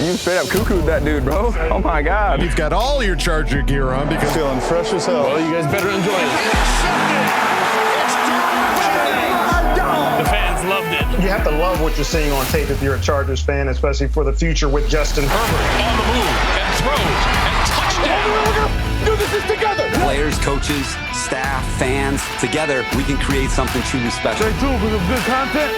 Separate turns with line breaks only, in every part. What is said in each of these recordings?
You straight up cuckooed that dude, bro. Oh my God.
You've got all your Charger gear on because
Feeling fresh as hell.
Well, you guys better enjoy it. The fans loved it.
You have to love what you're seeing on tape if you're a Chargers fan, especially for the future with Justin Herbert.
On the move and throws and touchdown.
Do this together. Players, coaches, staff, fans, together we can create something truly special.
Stay tuned for some good content.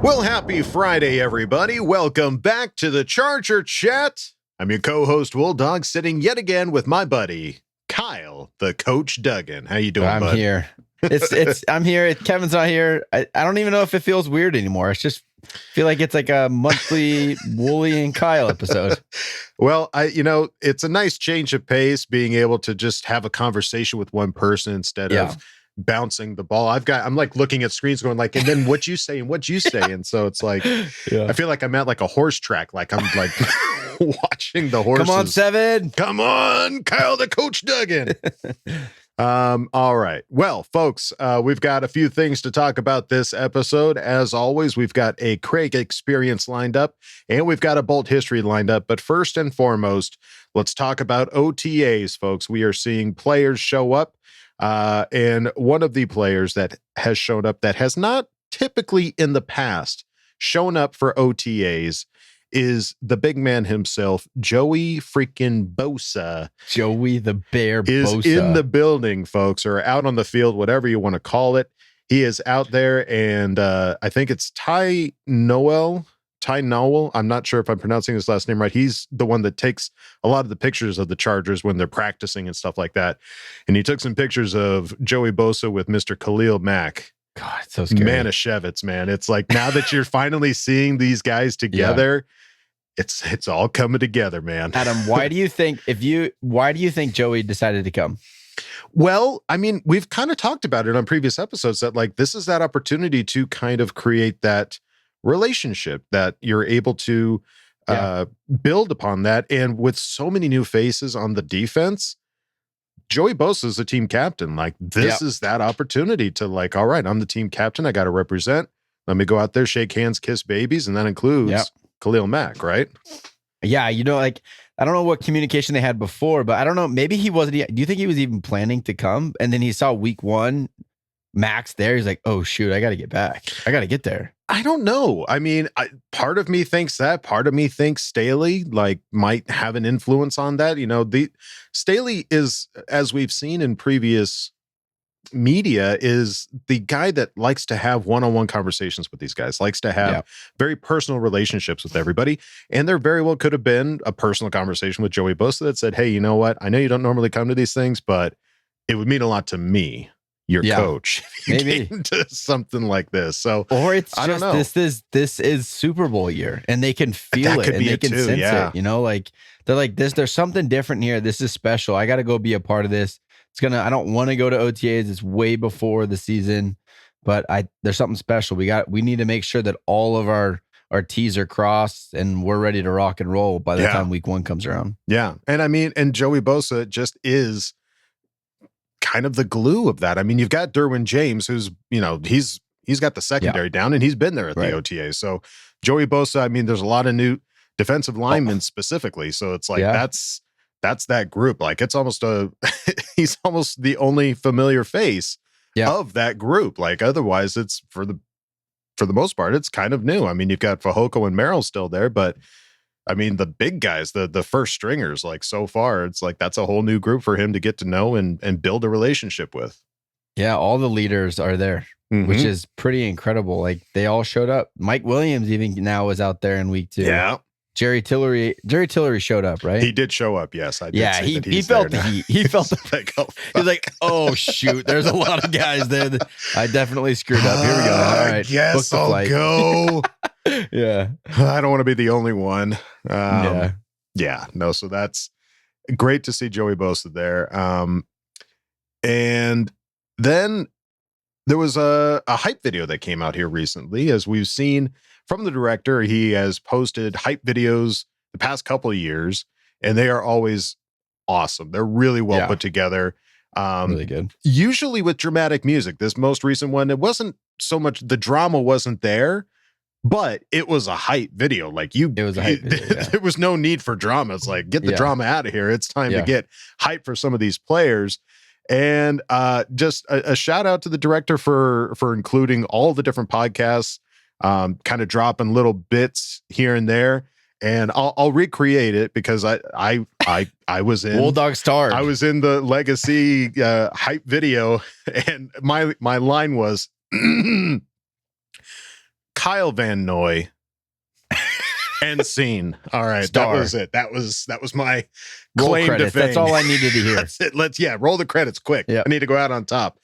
Well, happy Friday, everybody. Welcome back to the Charger Chat. I'm your co-host, Wooldog, sitting yet again with my buddy, Kyle, the Coach Duggan. How you doing,
I'm
bud?
here. I'm here. Kevin's not here. I don't even know if it feels weird anymore. It's just feel like it's like a monthly Wooly and Kyle episode.
Well, it's a nice change of pace being able to just have a conversation with one person instead of bouncing the ball. I'm like looking at screens going like, and then what you say and what you say. And so it's like, I feel like I'm at like a horse track. Like I'm like watching the horses.
Come on, Seven.
Come on, Kyle, the Coach Duggan. All right. Well, folks, we've got a few things to talk about this episode. As always, we've got a Craig experience lined up and we've got a Bolt history lined up. But first and foremost, let's talk about OTAs, folks. We are seeing players show up. And one of the players that has shown up that has not typically in the past shown up for OTAs is the big man himself, Joey freaking Bosa.
Joey the Bear
is
Bosa.
In the building, folks, or out on the field, whatever you want to call it. He is out there, and I think it's Ty Nowell. I'm not sure if I'm pronouncing his last name right. He's the one that takes a lot of the pictures of the Chargers when they're practicing and stuff like that. And he took some pictures of Joey Bosa with Mr. Khalil Mack.
God, it's so scary.
Manischewitz, man. It's like now that you're finally seeing these guys together, it's all coming together, man.
Adam, why do you think Joey decided to come?
Well, I mean, we've kind of talked about it on previous episodes that like this is that opportunity to kind of create that relationship that you're able to build upon that. And with so many new faces on the defense, Joey Bosa is the team captain. Like this is that opportunity to like, all right, I'm the team captain. I got to represent. Let me go out there, shake hands, kiss babies. And that includes Khalil Mack, right?
Yeah. Like, I don't know what communication they had before, but I don't know. Maybe he wasn't. Do you think he was even planning to come? And then he saw week one, Max there. He's like, oh shoot, I got to get back. I got to get there.
I don't know. I mean, part of me thinks that. Part of me thinks Staley like might have an influence on that. The Staley is, as we've seen in previous media, is the guy that likes to have one-on-one conversations with these guys, likes to have very personal relationships with everybody. And there very well could have been a personal conversation with Joey Bosa that said, hey, you know what? I know you don't normally come to these things, but it would mean a lot to me, your coach,
maybe
into something like this. So,
or it's
I don't know.
This is Super Bowl year, and they can feel it, and they can sense it. Like they're like this. There's something different here. This is special. I got to go be a part of this. I don't want to go to OTAs. It's way before the season, but there's something special. We need to make sure that all of our T's are crossed and we're ready to rock and roll by the time week one comes around. Yeah,
and I mean, and Joey Bosa just is kind of the glue of that. I mean, you've got Derwin James, who's, he's got the secondary down and he's been there at the OTA. So Joey Bosa, I mean, there's a lot of new defensive linemen specifically. So it's like, that's that group. Like it's almost he's almost the only familiar face of that group. Like otherwise it's for the most part, it's kind of new. I mean, you've got Fehoko and Merrill still there, but I mean, the big guys, the first stringers, like so far, it's like that's a whole new group for him to get to know and build a relationship with.
Yeah, all the leaders are there, which is pretty incredible. Like they all showed up. Mike Williams even now is out there in week 2.
Yeah.
Jerry Tillery showed up, right?
He did show up, yes. I did say
he
that he's
felt
there
the
now.
heat. He felt the He's like, oh shoot, there's a lot of guys there. I definitely screwed up. Here we go. All right.
Yes, I'll go.
Yeah.
I don't want to be the only one. So that's great to see Joey Bosa there. And then there was a hype video that came out here recently. As we've seen from the director, he has posted hype videos the past couple of years, and they are always awesome. They're really well put together.
Really good.
Usually with dramatic music. This most recent one, it wasn't so much, the drama wasn't there, but it was a hype video. Like it was a hype video, there was no need for drama. It's like, get the drama out of here. It's time to get hype for some of these players. And just a shout out to the director for including all the different podcasts, kind of dropping little bits here and there. And I'll recreate it because I was in
Wooldog Star.
I was in the Legacy hype video, and my line was Kyle Van Noy end scene. All right,
Star.
that was it. That was my
roll
claim
credits.
to fame.
That's all I needed to hear.
That's it. Let's roll the credits quick. Yep. I need to go out on top.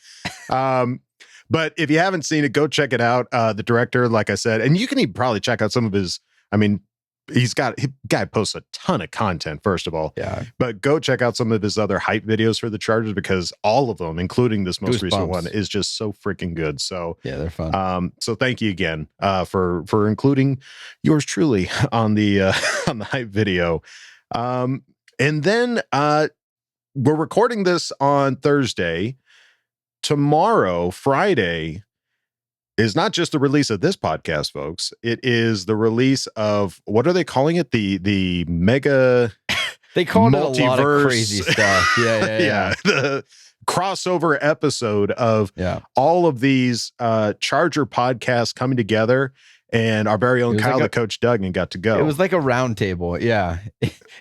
But if you haven't seen it, go check it out. The director, like I said, and you can even probably check out some of his. I mean, guy posts a ton of content, first of all. Yeah. But go check out some of his other hype videos for the Chargers, because all of them, including this most recent one, is just so freaking good. So
yeah, they're fun.
So thank you again for including yours truly on the hype video. And then we're recording this on Thursday. Tomorrow, Friday, is not just the release of this podcast, folks. It is the release of, what are they calling it? The mega.
They called it a lot of crazy stuff. Yeah.
The crossover episode of all of these Charger podcasts coming together, and our very own Kyle, the Coach Doug, and got to go.
It was like a round table. Yeah,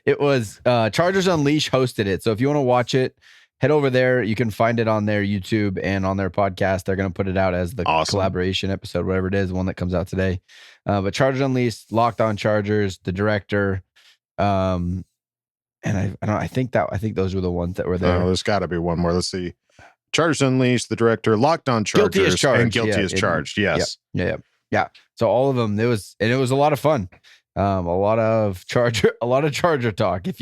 it was. Chargers Unleashed hosted it. So if you want to watch it, head over there. You can find it on their YouTube and on their podcast. They're going to put it out as the collaboration episode, whatever it is, one that comes out today. But Chargers Unleashed, Locked On Chargers, the director, and I think those were the ones that were there.
Oh, there's got to be one more. Let's see. Chargers Unleashed, the director, Locked On Chargers,
Guilty as Charged.
And Guilty as Charged. Yes.
Yeah. So all of them. It was a lot of fun. A lot of Charger talk. If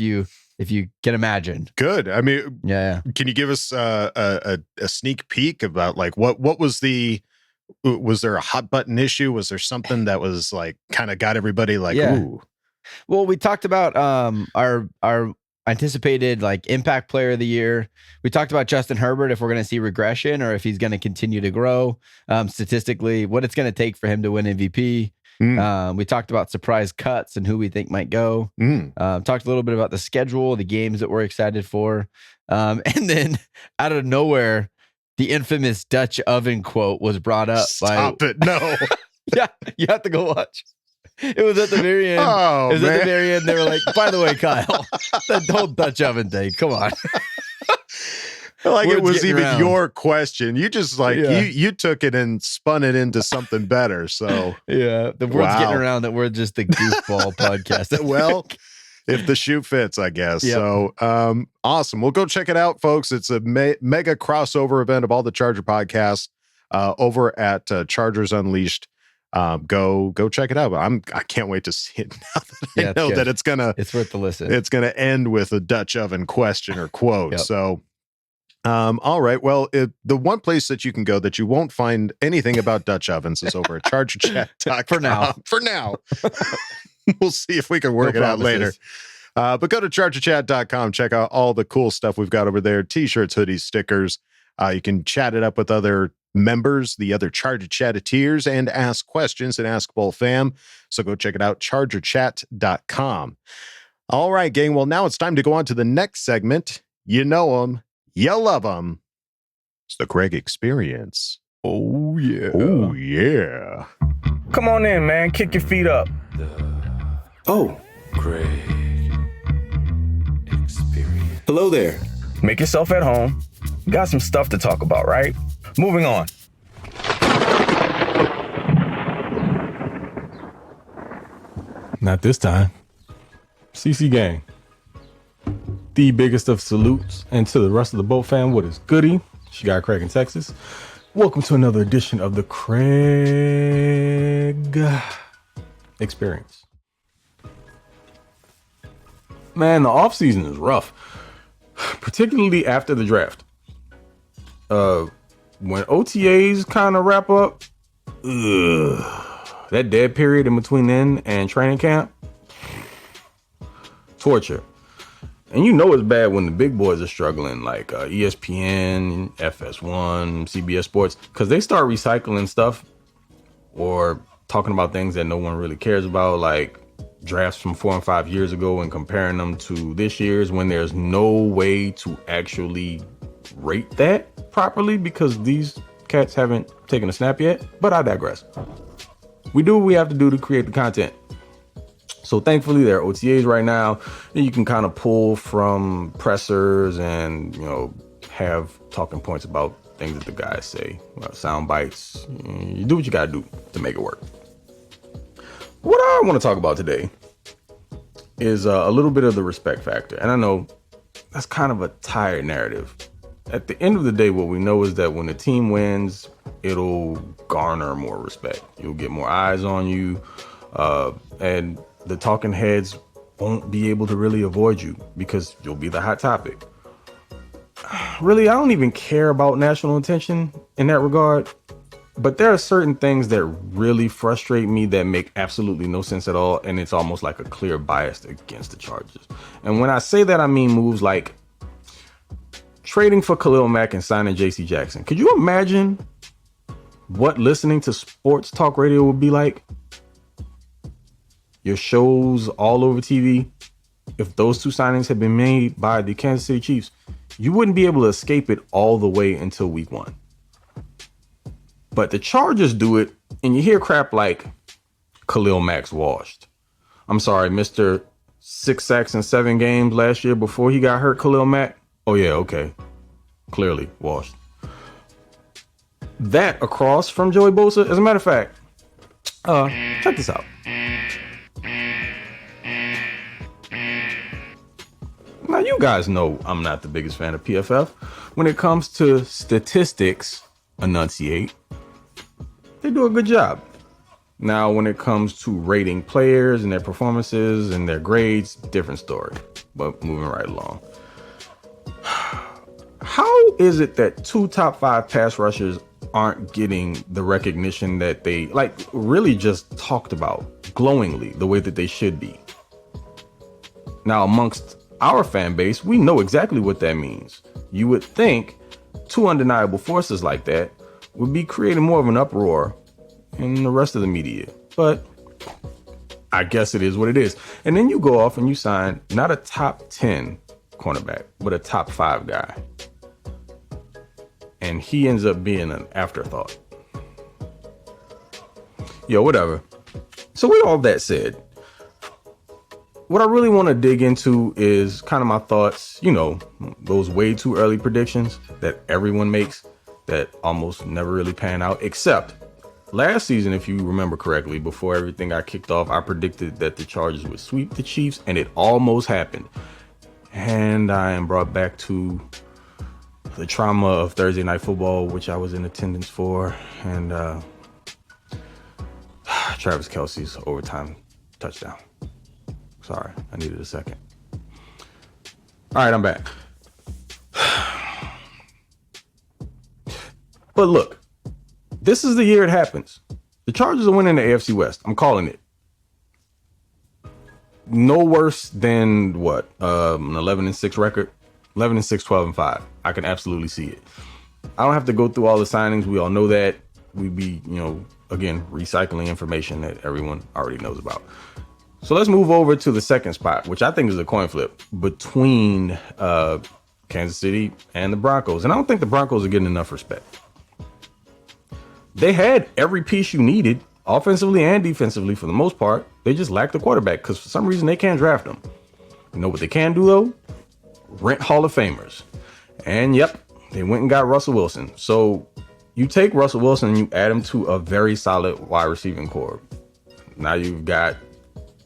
you can imagine.
Good. I mean,
yeah.
Can you give us a sneak peek about like what was there a hot button issue? Was there something that was like kind of got everybody like, ooh?
Well, we talked about our anticipated like impact player of the year. We talked about Justin Herbert, if we're going to see regression or if he's going to continue to grow statistically, what it's going to take for him to win MVP. We talked about surprise cuts and who we think might go. Talked a little bit about the schedule, the games that we're excited for. And then out of nowhere, the infamous Dutch oven quote was brought up.
Stop it. No.
Yeah, you have to go watch. It was at the very end.
Oh,
it was at the very end. They were like, by the way, Kyle, that whole Dutch oven thing, come on.
Like it was even your question. You just like you took it and spun it into something better. So
the word's getting around that we're just the goofball podcast.
Well, if the shoe fits, I guess. Yep. So awesome. Well, go check it out, folks. It's a mega crossover event of all the Charger podcasts over at Chargers Unleashed. Go check it out. I can't wait to see it now that I know that it's
worth the listen.
It's gonna end with a Dutch oven question or quote. Yep. So. All right. Well, the one place that you can go that you won't find anything about Dutch ovens is over at ChargerChat.com. For now. We'll see if we can work it out later. But go to ChargerChat.com. Check out all the cool stuff we've got over there. T-shirts, hoodies, stickers. You can chat it up with other members, the other Charger Chatteteers, and ask questions and Ask Bowl fam. So go check it out, ChargerChat.com. All right, gang. Well, now it's time to go on to the next segment. You know them. You love them. It's the Craig Experience.
Oh, yeah.
Oh, yeah.
Come on in, man. Kick your feet up.
Oh.
Craig Experience.
Hello there.
Make yourself at home. Got some stuff to talk about, right? Moving on.
Not this time. CC gang. The biggest of salutes, and to the rest of the boat fam, what is goody? She got Craig in Texas. Welcome to another edition of the Craig Experience. Man, the offseason is rough, particularly after the draft. When OTAs kind of wrap up, that dead period in between then and training camp, torture. And it's bad when the big boys are struggling, like ESPN, FS1, CBS Sports, because they start recycling stuff or talking about things that no one really cares about, like drafts from 4 and 5 years ago and comparing them to this year's, when there's no way to actually rate that properly because these cats haven't taken a snap yet. But I digress. We do what we have to do to create the content. So thankfully there are OTAs right now and you can kind of pull from pressers and, have talking points about things that the guys say, sound bites. You do what you got to do to make it work. What I want to talk about today is a little bit of the respect factor. And I know that's kind of a tired narrative. At the end of the day, what we know is that when a team wins, it'll garner more respect. You'll get more eyes on you. And the talking heads won't be able to really avoid you because you'll be the hot topic. Really, I don't even care about national attention in that regard. But there are certain things that really frustrate me that make absolutely no sense at all. And it's almost like a clear bias against the Chargers. And when I say that, I mean moves like trading for Khalil Mack and signing JC Jackson. Could you imagine what listening to sports talk radio would be like? Your shows all over TV. If those two signings had been made by the Kansas City Chiefs, you wouldn't be able to escape it all the way until week 1. But the Chargers do it, and you hear crap like Khalil Mack's washed. I'm sorry, Mr. 6 sacks in 7 games last year before he got hurt, Khalil Mack? Oh yeah, okay. Clearly washed. That across from Joey Bosa, as a matter of fact, check this out. Now, you guys know I'm not the biggest fan of PFF. When it comes to statistics, enunciate, they do a good job. Now, when it comes to rating players and their performances and their grades, different story. But moving right along. How is it that 2 top 5 pass rushers aren't getting the recognition that they really just talked about glowingly the way that they should be? Now, amongst our fan base, we know exactly what that means. You would think 2 undeniable forces like that would be creating more of an uproar in the rest of the media. But I guess it is what it is. And then you go off and you sign not a top 10 cornerback, but a top 5 guy. And he ends up being an afterthought. Whatever. So with all that said, what I really want to dig into is kind of my thoughts, those way too early predictions that everyone makes that almost never really pan out, except last season, if you remember correctly, before everything got kicked off, I predicted that the Chargers would sweep the Chiefs, and it almost happened. And I am brought back to the trauma of Thursday Night Football, which I was in attendance for, and Travis Kelce's overtime touchdown. Sorry, I needed a second. All right, I'm back. But look, this is the year it happens. The Chargers are winning the AFC West. I'm calling it. No worse than an 11-6 record. 11-6, 12-5. I can absolutely see it. I don't have to go through all the signings. We all know that. We'd be, again, recycling information that everyone already knows about. So let's move over to the second spot, which I think is a coin flip between Kansas City and the Broncos. And I don't think the Broncos are getting enough respect. They had every piece you needed, offensively and defensively for the most part. They just lacked the quarterback because for some reason they can't draft them. You know what they can do, though? Rent Hall of Famers. And yep, they went and got Russell Wilson. So you take Russell Wilson and you add him to a very solid wide receiving core. Now you've got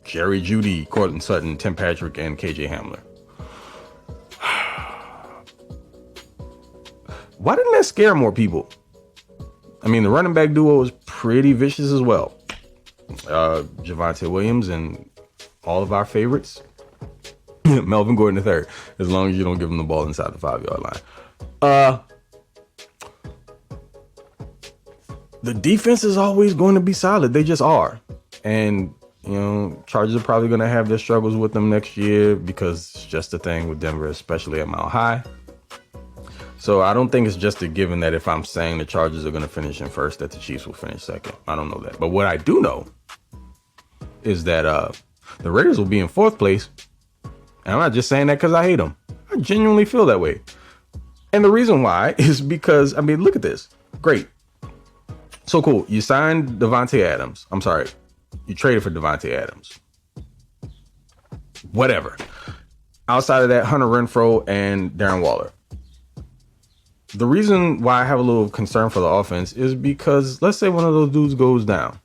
Jerry Jeudy, Cortland Sutton, Tim Patrick, and KJ Hamler. Why didn't that scare more people? I mean, the running back duo is pretty vicious as well. Javonte Williams and all of our favorites, Melvin Gordon III, as long as you don't give him the ball inside the 5-yard line. The defense is always going to be solid. They just are. And Chargers are probably going to have their struggles with them next year because it's just a thing with Denver, especially at Mile High. So I don't think it's just a given that if I'm saying the Chargers are going to finish in first, that the Chiefs will finish second. I don't know that. But what I do know is that the Raiders will be in fourth place. And I'm not just saying that because I hate them. I genuinely feel that way. And the reason why is because, look at this. Great. So cool. You signed Devontae Adams. I'm sorry. You traded for Devontae Adams. Whatever. Outside of that, Hunter Renfrow and Darren Waller. The reason why I have a little concern for the offense is because let's say one of those dudes goes down.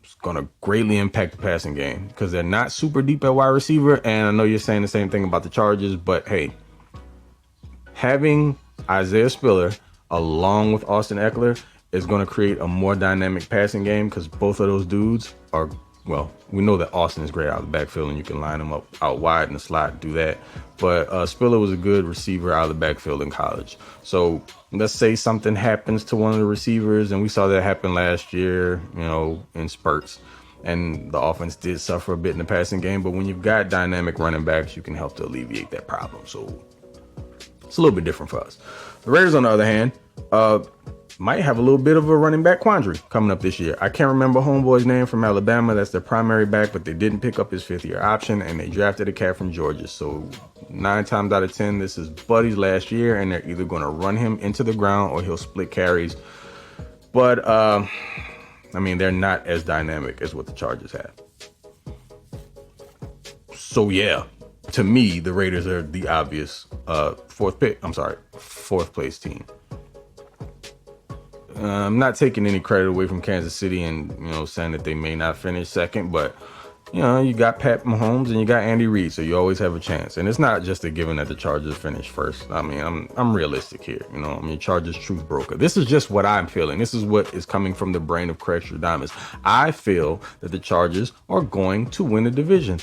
It's going to greatly impact the passing game because they're not super deep at wide receiver. And I know you're saying the same thing about the Chargers, but hey, having Isaiah Spiller along with Austin Eckler is going to create a more dynamic passing game because both of those dudes are, well, we know that Austin is great out of the backfield and you can line him up out wide in the slot, do that. But Spiller was a good receiver out of the backfield in college. So let's say something happens to one of the receivers, and we saw that happen last year, in spurts. And the offense did suffer a bit in the passing game, but when you've got dynamic running backs, you can help to alleviate that problem. So it's a little bit different for us. The Raiders, on the other hand, might have a little bit of a running back quandary coming up this year. I can't remember homeboy's name from Alabama. That's their primary back, but they didn't pick up his 5th-year option, and they drafted a cat from Georgia. So 9 times out of 10, this is Buddy's last year, and they're either going to run him into the ground or he'll split carries. But, they're not as dynamic as what the Chargers have. So, yeah, to me, the Raiders are the obvious fourth place team. I'm not taking any credit away from Kansas City and, saying that they may not finish second, but, you got Pat Mahomes and you got Andy Reid, so you always have a chance. And it's not just a given that the Chargers finish first. I'm realistic here, Chargers truth broker. This is just what I'm feeling. This is what is coming from the brain of Craig Stradamus. I feel that the Chargers are going to win the division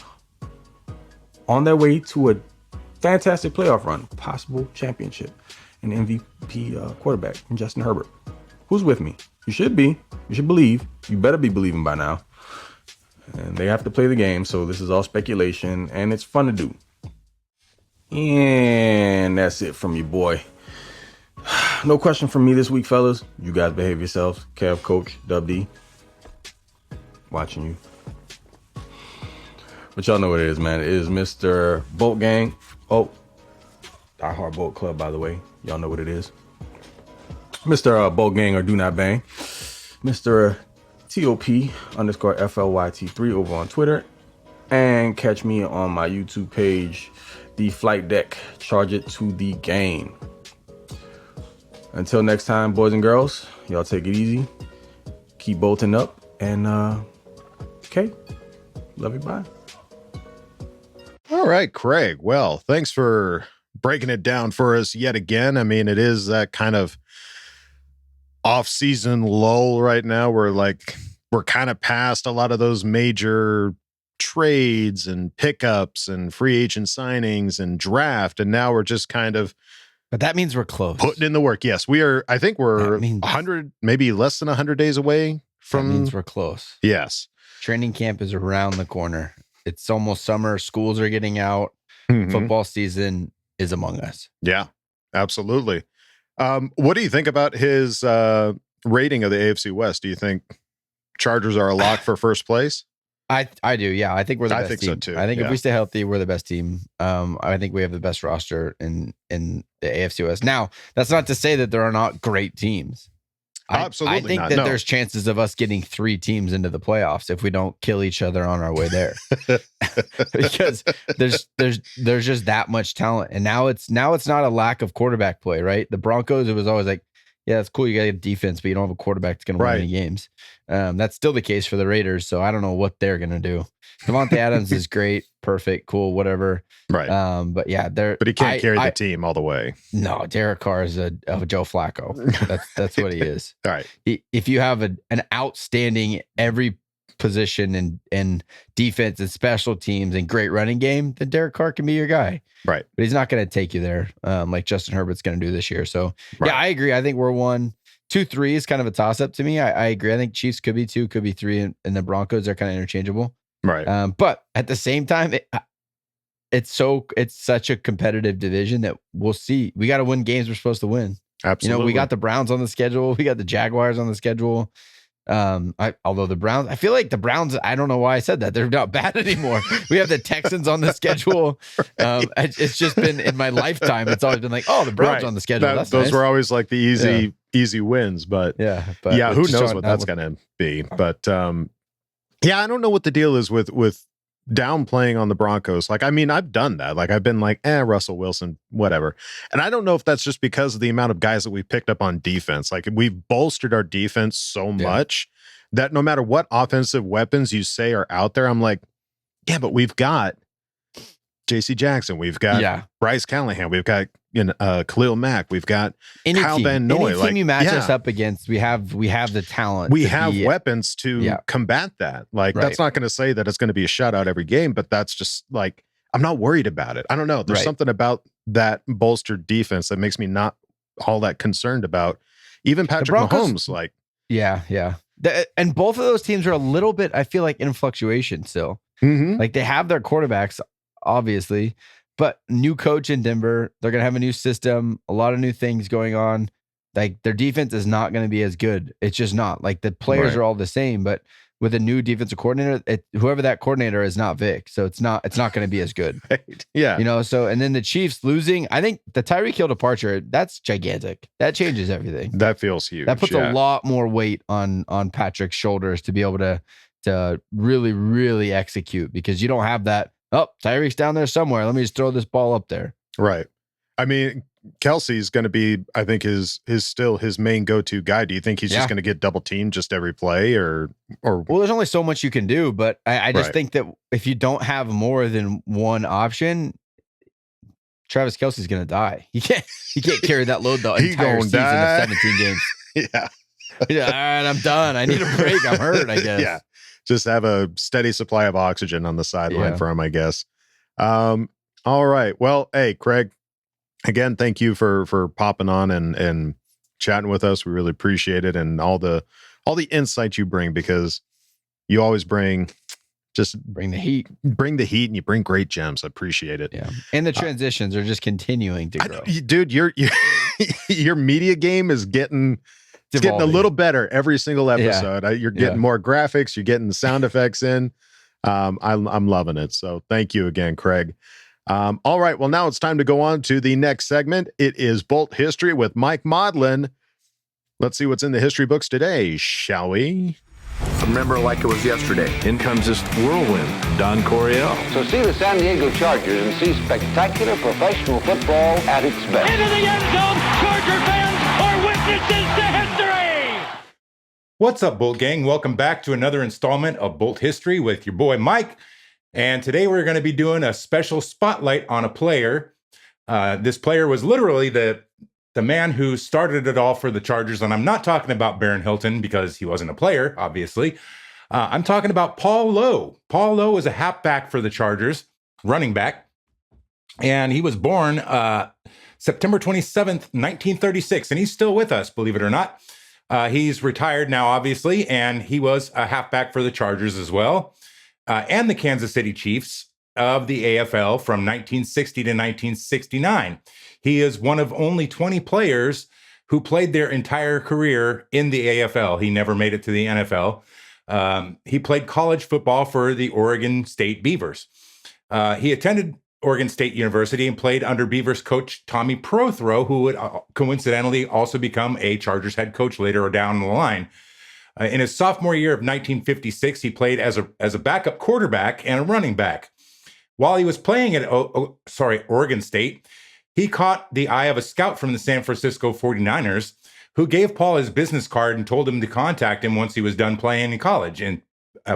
on their way to a fantastic playoff run, possible championship, and MVP quarterback in Justin Herbert. Who's with me? You should be. You should believe. You better be believing by now. And they have to play the game, so this is all speculation, and it's fun to do. And that's it from you, boy. No question from me this week, fellas. You guys behave yourselves. Kev, Coach, Dub D. Watching you. But y'all know what it is, man. It is Mr. Bolt Gang. Oh, Die Hard Bolt Club, by the way. Y'all know what it is. Mr. Bolt Gang or Do Not Bang. Mr. TOP_FLYT3 over on Twitter. And catch me on my YouTube page, The Flight Deck. Charge it to the game. Until next time, boys and girls, y'all take it easy. Keep bolting up. And, okay. Love you. Bye.
All right, Craig. Well, thanks for breaking it down for us yet again. It is that kind of off-season lull right now. We're kind of past a lot of those major trades and pickups and free agent signings and draft, and now we're just kind of.
But that means we're close.
Putting in the work. Yes, we are. I think we're 100, maybe less than 100 days away from.
That means we're close.
Yes.
Training camp is around the corner. It's almost summer. Schools are getting out. Mm-hmm. Football season is among us.
Yeah, absolutely. What do you think about his rating of the AFC West? Do you think Chargers are a lock for first place?
I do. Yeah, I think we're the best team. I think so too. I think if we stay healthy, we're the best team. I think we have the best roster in the AFC West. Now, that's not to say that there are not great teams.
Absolutely
I think
not.
that there's chances of us getting 3 teams into the playoffs if we don't kill each other on our way there. Because there's just that much talent. And now it's not a lack of quarterback play, right? The Broncos, it was always like, yeah, it's cool. You got to get defense, but you don't have a quarterback that's going to win any games. That's still the case for the Raiders. So I don't know what they're going to do. Devontae Adams is great, perfect, cool, whatever.
Right.
But yeah,
but he can't carry the team all the way.
No, Derek Carr is a Joe Flacco. That's what he is.
All right.
If you have an outstanding every position and defense and special teams and great running game, then Derek Carr can be your guy.
Right.
But he's not going to take you there like Justin Herbert's going to do this year. So yeah, I agree. I think we're one. 2-3 is kind of a toss up to me. I agree. I think Chiefs could be 2, could be 3, and the Broncos are kind of interchangeable.
Right.
But at the same time, it's such a competitive division that we'll see. We got to win games we're supposed to win.
Absolutely.
We got the Browns on the schedule. We got the Jaguars on the schedule. Although the Browns, I feel like the Browns, I don't know why I said that. They're not bad anymore. We have the Texans on the schedule.
Right.
It's just been in my lifetime. It's always been like, oh, the Browns on the schedule. Those
nice. Were always like the easy wins, but who knows what that's going to be. But I don't know what the deal is with downplaying on the Broncos. Like, I mean, I've done that. Like, I've been like, Russell Wilson, whatever. And I don't know if that's just because of the amount of guys that we picked up on defense. Like, we've bolstered our defense so much that no matter what offensive weapons you say are out there, I'm like, but we've got JC Jackson, we've got Bryce Callahan, we've got Khalil Mack, we've got Kyle Van Noy.
Any team you match us up against, we have the talent.
We have weapons to combat that. Like, that's not going to say that it's going to be a shutout every game, but that's just like, I'm not worried about it. I don't know. There's something about that bolstered defense that makes me not all that concerned about even Patrick Mahomes. Like,
and both of those teams are a little bit, I feel like, in fluctuation still. Like, they have their quarterbacks, obviously, but new coach in Denver, they're going to have a new system, a lot of new things going on. Like, their defense is not going to be as good. It's just not. Like, the players are all the same, but with a new defensive coordinator, whoever that coordinator is not Vic, so it's not going to be as good.
Right. Yeah.
So, and then the Chiefs losing, I think the Tyreek Hill departure, that's gigantic. That changes everything.
That feels huge.
That puts a lot more weight on Patrick's shoulders to be able to really, really execute, because you don't have that. Oh, Tyreek's down there somewhere. Let me just throw this ball up there.
Right. I mean, Kelsey's going to be, I think, still his main go-to guy. Do you think he's just going to get double teamed just every play, or?
Well, there's only so much you can do, but I just think that if you don't have more than one option, Travis Kelce's going to die. He can't carry that load the entire season of 17 games. All right, I'm done. I need a break. I'm hurt, I guess.
Yeah. Just have a steady supply of oxygen on the sideline for him, I guess. All right. Well, hey, Craig, again, thank you for popping on and chatting with us. We really appreciate it, and all the insight you bring, because you always bring
the heat.
Bring the heat, and you bring great gems. I appreciate it.
Yeah. And the transitions are just continuing to grow.
Dude, your media game is getting a little better every single episode. You're getting more graphics. You're getting the sound effects in. I'm loving it. So thank you again, Craig. All right. Well, now it's time to go on to the next segment. It is Bolt History with Mike Maudlin. Let's see what's in the history books today, shall we?
Remember like it was yesterday. In comes this whirlwind, Don Coryell.
So see the San Diego Chargers and see spectacular professional football at its best.
Into the end zone, Charger fans are witnesses to history!
What's up, Bolt Gang? Welcome back to another installment of Bolt History with your boy Mike. And today we're going to be doing a special spotlight on a player. This player was literally the man who started it all for the Chargers. And I'm not talking about Baron Hilton, because he wasn't a player, obviously. I'm talking about Paul Lowe. Paul Lowe is a halfback for the Chargers, running back. And he was born September 27th, 1936. And he's still with us, believe it or not. He's retired now, obviously. And he was a halfback for the Chargers as well. And the Kansas City Chiefs of the AFL from 1960 to 1969. He is one of only 20 players who played their entire career in the AFL. He never made it to the NFL. He played college football for the Oregon State Beavers. He attended Oregon State University and played under Beavers coach Tommy Prothro, who would coincidentally also become a Chargers head coach later down the line. In his sophomore year of 1956, he played as a backup quarterback and a running back. While he was playing at Oregon State, he caught the eye of a scout from the San Francisco 49ers, who gave Paul his business card and told him to contact him once he was done playing in college. And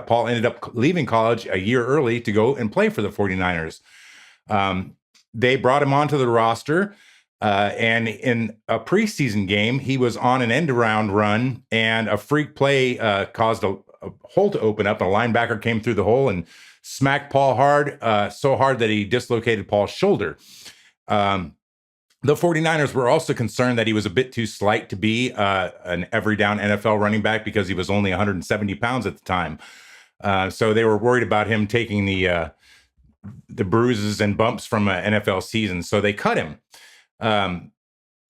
Paul ended up leaving college a year early to go and play for the 49ers. They brought him onto the roster. And in a preseason game, he was on an end-around run, and a freak play caused a hole to open up. A linebacker came through the hole and smacked Paul hard, so hard that he dislocated Paul's shoulder. The 49ers were also concerned that he was a bit too slight to be an every down NFL running back because he was only 170 pounds at the time. So they were worried about him taking the bruises and bumps from an NFL season. So they cut him.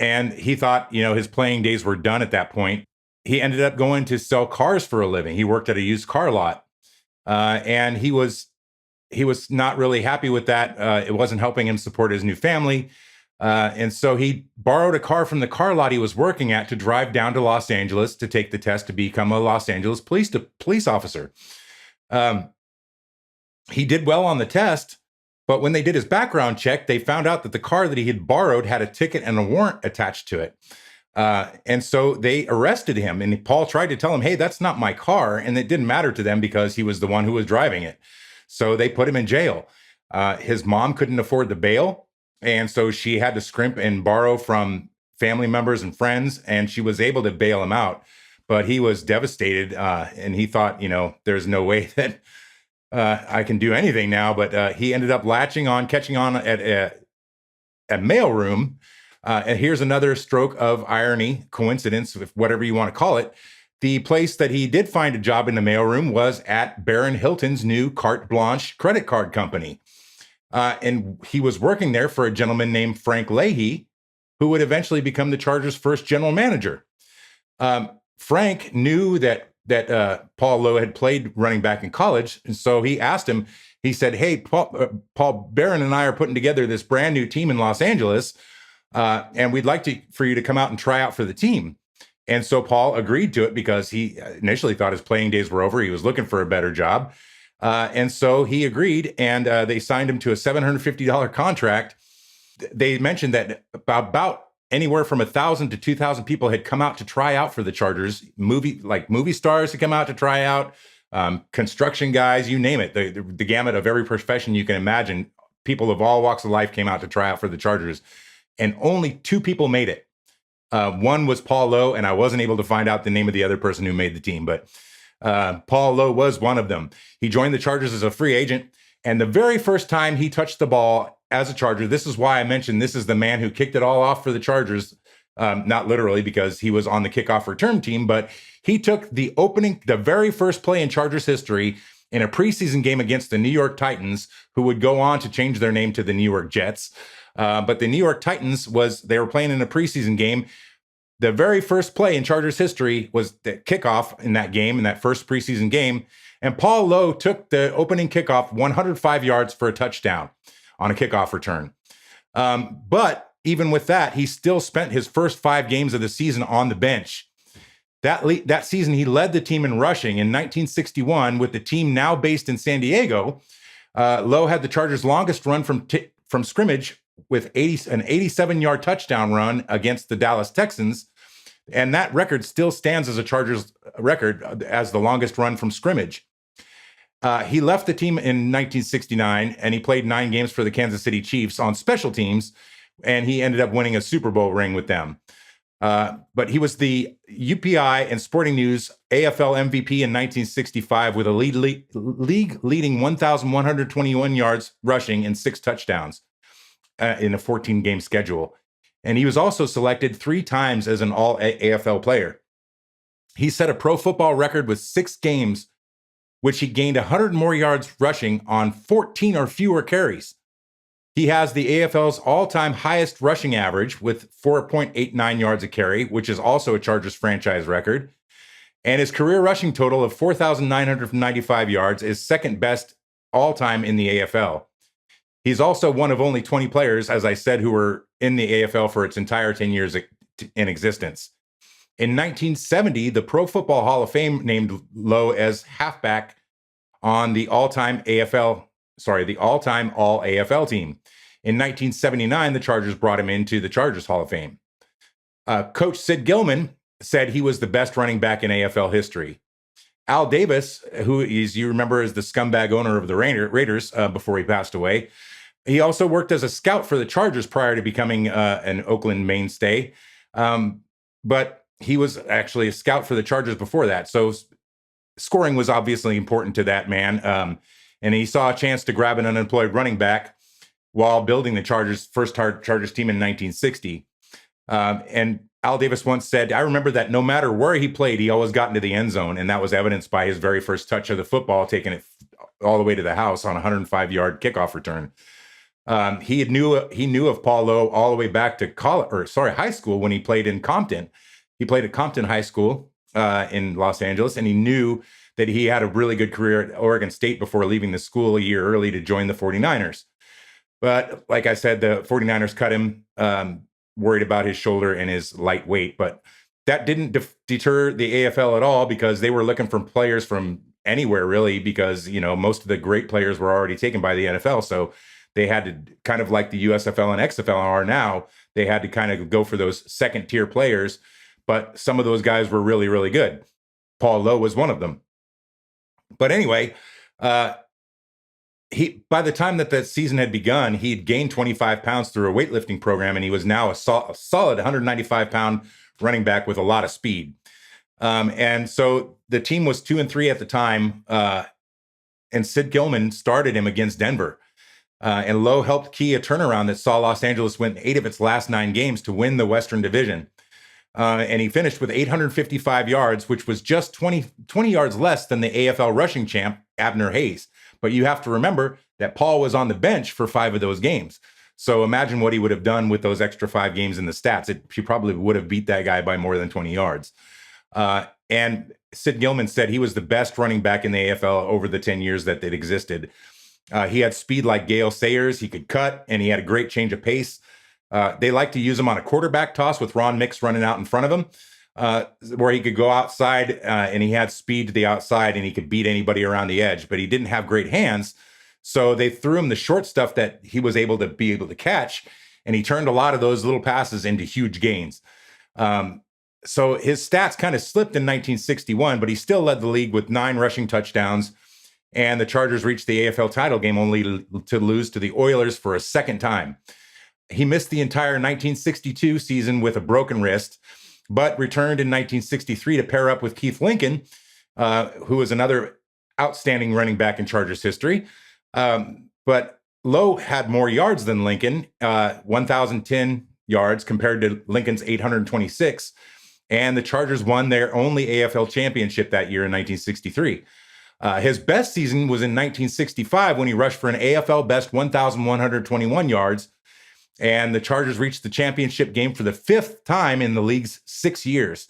And he thought, his playing days were done at that point. He ended up going to sell cars for a living. He worked at a used car lot. And he was not really happy with that. It wasn't helping him support his new family. And so he borrowed a car from the car lot he was working at to drive down to Los Angeles to take the test to become a Los Angeles police officer. He did well on the test, but when they did his background check, they found out that the car that he had borrowed had a ticket and a warrant attached to it. And so they arrested him, and Paul tried to tell him, hey, that's not my car. And it didn't matter to them because he was the one who was driving it. So they put him in jail. His mom couldn't afford the bail. And so she had to scrimp and borrow from family members and friends, and she was able to bail him out. But he was devastated, and he thought, there's no way that I can do anything now. But he ended up catching on at a mailroom. And here's another stroke of irony, coincidence, whatever you want to call it. The place that he did find a job in the mailroom was at Baron Hilton's new Carte Blanche credit card company. And he was working there for a gentleman named Frank Leahy, who would eventually become the Chargers' first general manager. Frank knew that Paul Lowe had played running back in college, and so he asked him. He said, "Hey, Paul Barron and I are putting together this brand new team in Los Angeles, and we'd like for you to come out and try out for the team." And so Paul agreed to it because he initially thought his playing days were over. He was looking for a better job. And so he agreed, and they signed him to a $750 contract. They mentioned that about anywhere from 1,000 to 2,000 people had come out to try out for the Chargers. Movie stars had come out to try out, construction guys, you name it. The gamut of every profession you can imagine. People of all walks of life came out to try out for the Chargers, and only 2 people made it. One was Paul Lowe, and I wasn't able to find out the name of the other person who made the team, but Paul Lowe was one of them. He joined the Chargers as a free agent, and the very first time he touched the ball as a Charger, this is why I mentioned this is the man who kicked it all off for the Chargers, not literally because he was on the kickoff return team, but he took the very first play in Chargers history in a preseason game against the New York Titans, who would go on to change their name to the New York Jets. But the New York Titans they were playing in a preseason game. The very first play in Chargers history was the kickoff in that game, in that first preseason game. And Paul Lowe took the opening kickoff 105 yards for a touchdown on a kickoff return. But even with that, he still spent his first 5 games of the season on the bench. That season, he led the team in rushing. In 1961, with the team now based in San Diego, Lowe had the Chargers' longest run from scrimmage with an 87-yard touchdown run against the Dallas Texans. And that record still stands as a Chargers record as the longest run from scrimmage. He left the team in 1969, and he played 9 games for the Kansas City Chiefs on special teams, and he ended up winning a Super Bowl ring with them. But he was the UPI and Sporting News AFL MVP in 1965 with a league-leading 1,121 yards rushing and 6 touchdowns in a 14-game schedule. And he was also selected 3 times as an all-AFL player. He set a pro football record with 6 games, which he gained 100 more yards rushing on 14 or fewer carries. He has the AFL's all-time highest rushing average with 4.89 yards a carry, which is also a Chargers franchise record. And his career rushing total of 4,995 yards is second best all-time in the AFL. He's also one of only 20 players, as I said, who were in the AFL for its entire 10 years in existence. In 1970, the Pro Football Hall of Fame named Lowe as halfback on the all-time all-AFL team. In 1979, the Chargers brought him into the Chargers Hall of Fame. Coach Sid Gilman said he was the best running back in AFL history. Al Davis, who you remember as the scumbag owner of the Raiders before he passed away, he also worked as a scout for the Chargers prior to becoming an Oakland mainstay. But he was actually a scout for the Chargers before that. So scoring was obviously important to that man. And he saw a chance to grab an unemployed running back. while building the first Chargers team in 1960. And Al Davis once said, I remember that no matter where he played, he always got into the end zone. And that was evidenced by his very first touch of the football, taking it all the way to the house on a 105-yard kickoff return. He knew of Paul Lowe all the way back to high school when he played in Compton. He played at Compton High School in Los Angeles, and he knew that he had a really good career at Oregon State before leaving the school a year early to join the 49ers. But like I said, the 49ers cut him, worried about his shoulder and his light weight. But that didn't deter the AFL at all, because they were looking for players from anywhere, really, because, most of the great players were already taken by the NFL. So they had to, kind of like the USFL and XFL are now, they had to kind of go for those second tier players. But some of those guys were really, really good. Paul Lowe was one of them. But anyway, by the time that the season had begun, he'd gained 25 pounds through a weightlifting program, and he was now a solid 195-pound running back with a lot of speed. And so the team was 2-3 at the time, and Sid Gilman started him against Denver. And Lowe helped key a turnaround that saw Los Angeles win 8 of its last 9 games to win the Western Division. And he finished with 855 yards, which was just 20 yards less than the AFL rushing champ, Abner Hayes. But you have to remember that Paul was on the bench for 5 of those games. So imagine what he would have done with those extra 5 games in the stats. He probably would have beat that guy by more than 20 yards. And Sid Gilman said he was the best running back in the AFL over the 10 years that it existed. He had speed like Gale Sayers. He could cut, and he had a great change of pace. They like to use him on a quarterback toss with Ron Mix running out in front of him, where he could go outside, and he had speed to the outside, and he could beat anybody around the edge, but he didn't have great hands. So they threw him the short stuff that he was able to catch, and he turned a lot of those little passes into huge gains. So his stats kind of slipped in 1961, but he still led the league with 9 rushing touchdowns, and the Chargers reached the AFL title game only to lose to the Oilers for a second time. He missed the entire 1962 season with a broken wrist, but returned in 1963 to pair up with Keith Lincoln, who was another outstanding running back in Chargers history. But Lowe had more yards than Lincoln, 1,010 yards compared to Lincoln's 826. And the Chargers won their only AFL championship that year in 1963. His best season was in 1965 when he rushed for an AFL best 1,121 yards. And the Chargers reached the championship game for the 5th time in the league's 6 years.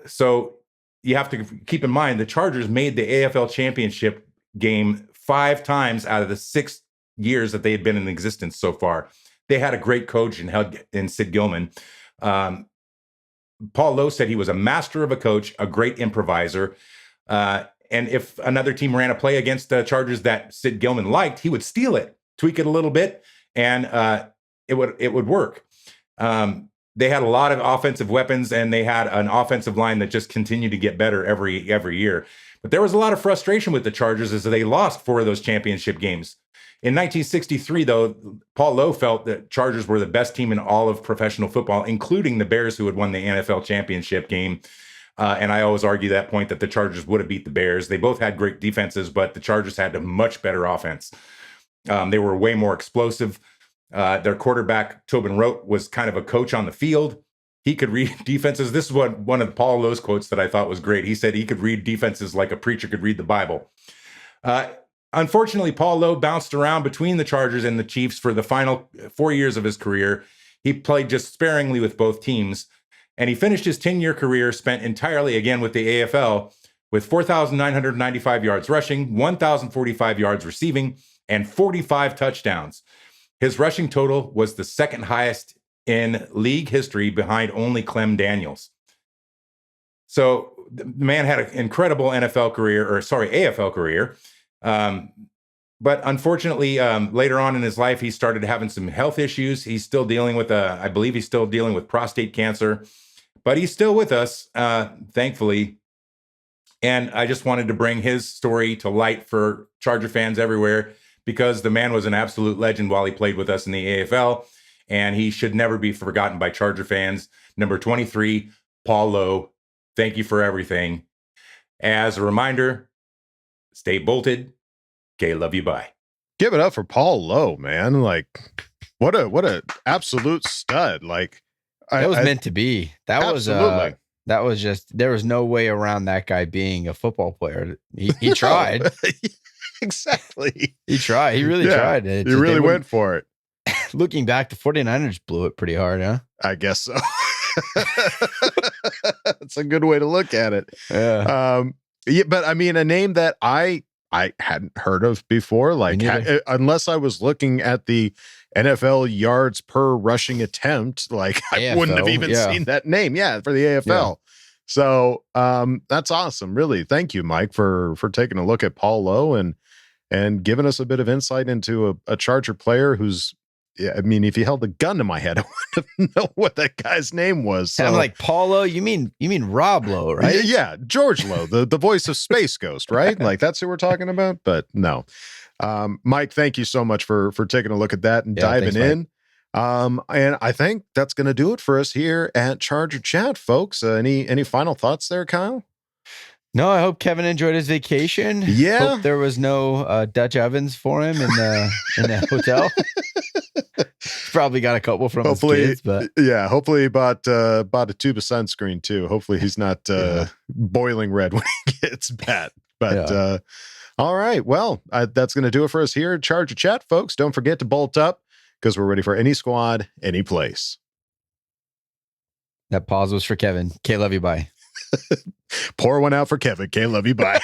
So you have to keep in mind, the Chargers made the AFL championship game 5 times out of the 6 years that they had been in existence so far. They had a great coach in Sid Gilman. Paul Lowe said he was a master of a coach, a great improviser. And if another team ran a play against the Chargers that Sid Gilman liked, he would steal it, tweak it a little bit, and it would work. They had a lot of offensive weapons, and they had an offensive line that just continued to get better every year. But there was a lot of frustration with the Chargers as they lost 4 of those championship games. In 1963, though, Paul Lowe felt that Chargers were the best team in all of professional football, including the Bears, who had won the NFL championship game. And I always argue that point, that the Chargers would have beat the Bears. They both had great defenses, but the Chargers had a much better offense. They were way more explosive. Their quarterback, Tobin Rote, was kind of a coach on the field. He could read defenses. This is one of Paul Lowe's quotes that I thought was great. He said he could read defenses like a preacher could read the Bible. Unfortunately, Paul Lowe bounced around between the Chargers and the Chiefs for the final 4 years of his career. He played just sparingly with both teams, and he finished his 10-year career spent entirely again with the AFL with 4,995 yards rushing, 1,045 yards receiving, and 45 touchdowns. His rushing total was the second highest in league history, behind only Clem Daniels. So the man had an incredible AFL career. But unfortunately, later on in his life, he started having some health issues. He's still dealing with I believe he's still dealing with prostate cancer, but he's still with us, thankfully. And I just wanted to bring his story to light for Charger fans everywhere, because the man was an absolute legend while he played with us in the AFL, and he should never be forgotten by Charger fans. Number 23, Paul Lowe, thank you for everything. As a reminder, stay bolted. Okay, love you, bye.
Give it up for Paul Lowe, man. Like, what a absolute stud. Like,
that was meant to be. That
absolutely.
was just, there was no way around that guy being a football player. He tried.
Exactly.
He tried. He really tried.
He really went for it.
Looking back, the 49ers blew it pretty hard, huh?
I guess so. That's a good way to look at it.
Yeah.
But I mean, a name that I hadn't heard of before, like unless I was looking at the NFL yards per rushing attempt, like AFL, I wouldn't have even seen that name. Yeah, for the AFL. Yeah. So that's awesome. Really. Thank you, Mike, for taking a look at Paul Lowe and giving us a bit of insight into a Charger player who's, I mean, if you held a gun to my head, I wouldn't know what that guy's name was. So.
And I'm like, Paul Lowe, you mean Rob Lowe, right?
Yeah, George Lowe, the voice of Space Ghost, right? Like that's who we're talking about. But no, Mike, thank you so much for taking a look at that and diving in. And I think that's going to do it for us here at Charger Chat, folks. Any final thoughts there, Kyle?
No, I hope Kevin enjoyed his vacation.
Yeah,
hope there was no Dutch ovens for him in the hotel. Probably got a couple from his kids, but
yeah, hopefully he bought a tube of sunscreen too. Hopefully he's not boiling red when he gets bat. But all right, well, that's going to do it for us here at Charger Chat, folks. Don't forget to bolt up because we're ready for any squad, any place.
That pause was for Kevin. K, love you, bye.
Pour one out for Kevin. K, love you, bye.